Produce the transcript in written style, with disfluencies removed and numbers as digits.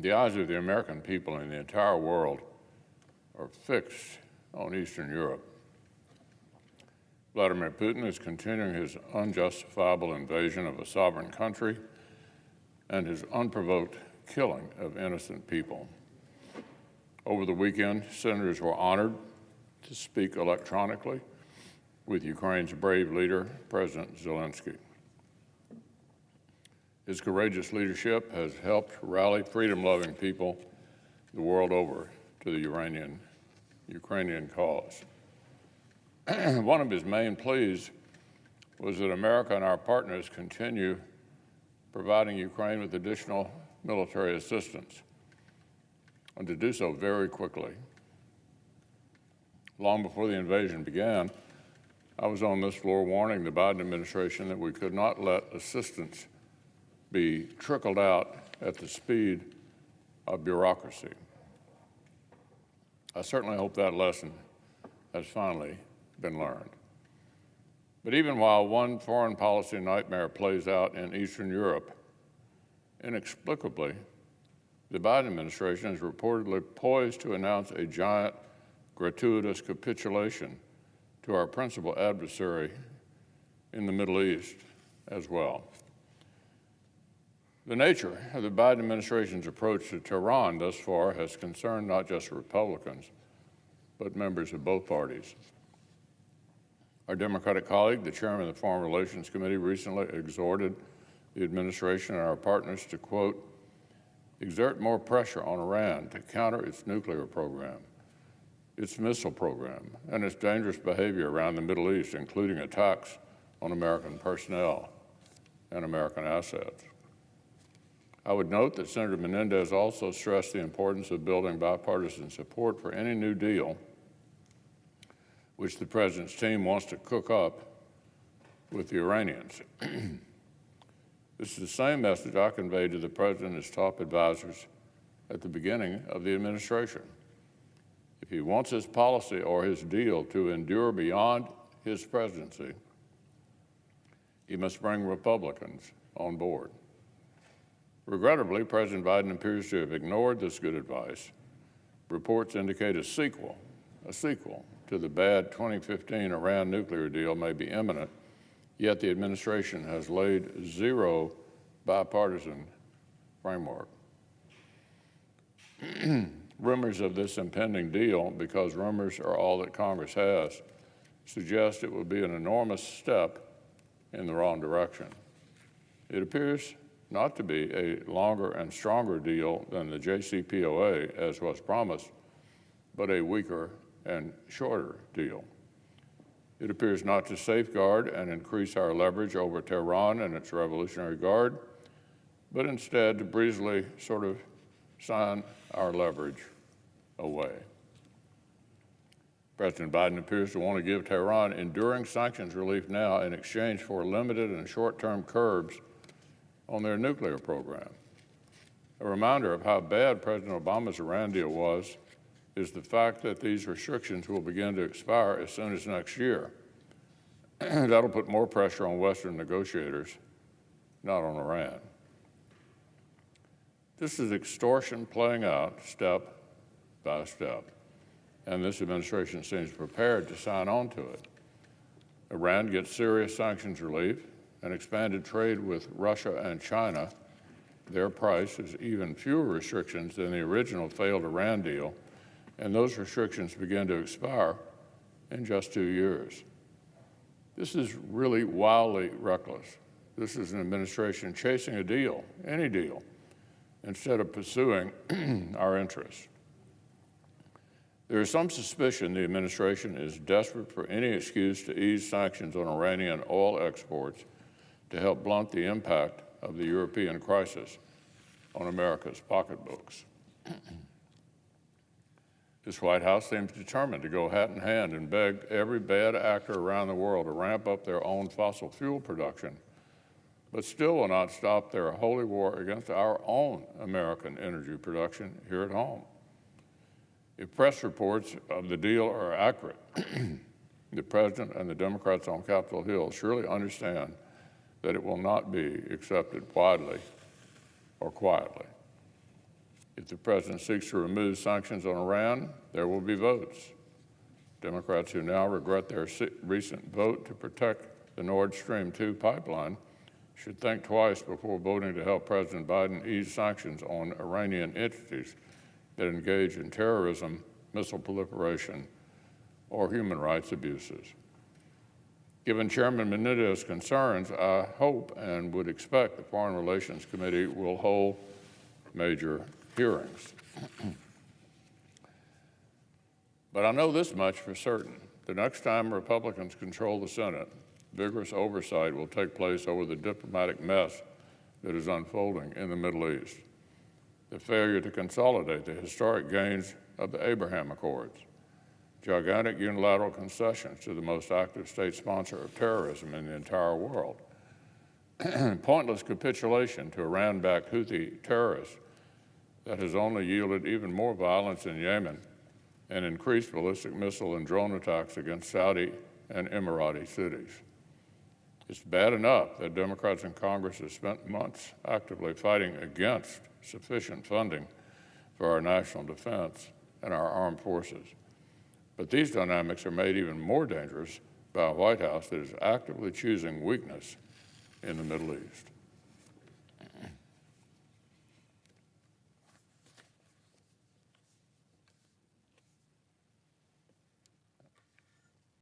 The eyes of the American people and the entire world are fixed on Eastern Europe. Vladimir Putin is continuing his unjustifiable invasion of a sovereign country and his unprovoked killing of innocent people. Over the weekend, senators were honored to speak electronically with Ukraine's brave leader, President Zelensky. His courageous leadership has helped rally freedom-loving people the world over to the Ukrainian cause. One of his main pleas was that America and our partners continue providing Ukraine with additional military assistance, and to do so very quickly. Long before the invasion began, I was on this floor warning the Biden administration that we could not let assistance be trickled out at the speed of bureaucracy. I certainly hope that lesson has finally been learned. But even while one foreign policy nightmare plays out in Eastern Europe, inexplicably, the Biden administration is reportedly poised to announce a giant, gratuitous capitulation to our principal adversary in the Middle East as well. The nature of the Biden administration's approach to Tehran thus far has concerned not just Republicans, but members of both parties. Our Democratic colleague, the chairman of the Foreign Relations Committee, recently exhorted the administration and our partners to, quote, exert more pressure on Iran to counter its nuclear program, its missile program, and its dangerous behavior around the Middle East, including attacks on American personnel and American assets. I would note that Senator Menendez also stressed the importance of building bipartisan support for any new deal which the president's team wants to cook up with the Iranians. This is the same message I conveyed to the president and his top advisors at the beginning of the administration. If he wants his policy or his deal to endure beyond his presidency, he must bring Republicans on board. Regrettably, President Biden appears to have ignored this good advice. Reports indicate a sequel to the bad 2015 Iran nuclear deal may be imminent, yet the administration has laid zero bipartisan framework. Rumors of this impending deal, because rumors are all that Congress has, suggest it will be an enormous step in the wrong direction. It appears not to be a longer and stronger deal than the JCPOA, as was promised, but a weaker and shorter deal. It appears not to safeguard and increase our leverage over Tehran and its Revolutionary Guard, but instead to breezily sort of sign our leverage away. President Biden appears to want to give Tehran enduring sanctions relief now in exchange for limited and short-term curbs on their nuclear program. A reminder of how bad President Obama's Iran deal was is the fact that these restrictions will begin to expire as soon as next year. That'll put more pressure on Western negotiators, not on Iran. This is extortion playing out step by step, and this administration seems prepared to sign on to it. Iran gets serious sanctions relief and expanded trade with Russia and China. Their price is even fewer restrictions than the original failed Iran deal, and those restrictions begin to expire in just 2 years. This is really wildly reckless. This is an administration chasing a deal, any deal, instead of pursuing our interests. There is some suspicion the administration is desperate for any excuse to ease sanctions on Iranian oil exports to help blunt the impact of the European crisis on America's pocketbooks. This White House seems determined to go hat in hand and beg every bad actor around the world to ramp up their own fossil fuel production, but still will not stop their holy war against our own American energy production here at home. If press reports of the deal are accurate, the President and the Democrats on Capitol Hill surely understand that it will not be accepted widely or quietly. If the president seeks to remove sanctions on Iran, there will be votes. Democrats who now regret their recent vote to protect the Nord Stream 2 pipeline should think twice before voting to help President Biden ease sanctions on Iranian entities that engage in terrorism, missile proliferation, or human rights abuses. Given Chairman Menendez's concerns, I hope and would expect the Foreign Relations Committee will hold major hearings. But I know this much for certain. The next time Republicans control the Senate, vigorous oversight will take place over the diplomatic mess that is unfolding in the Middle East. The failure to consolidate the historic gains of the Abraham Accords, gigantic unilateral concessions to the most active state sponsor of terrorism in the entire world, pointless capitulation to Iran-backed Houthi terrorists that has only yielded even more violence in Yemen and increased ballistic missile and drone attacks against Saudi and Emirati cities. It's bad enough that Democrats in Congress have spent months actively fighting against sufficient funding for our national defense and our armed forces. But these dynamics are made even more dangerous by a White House that is actively choosing weakness in the Middle East.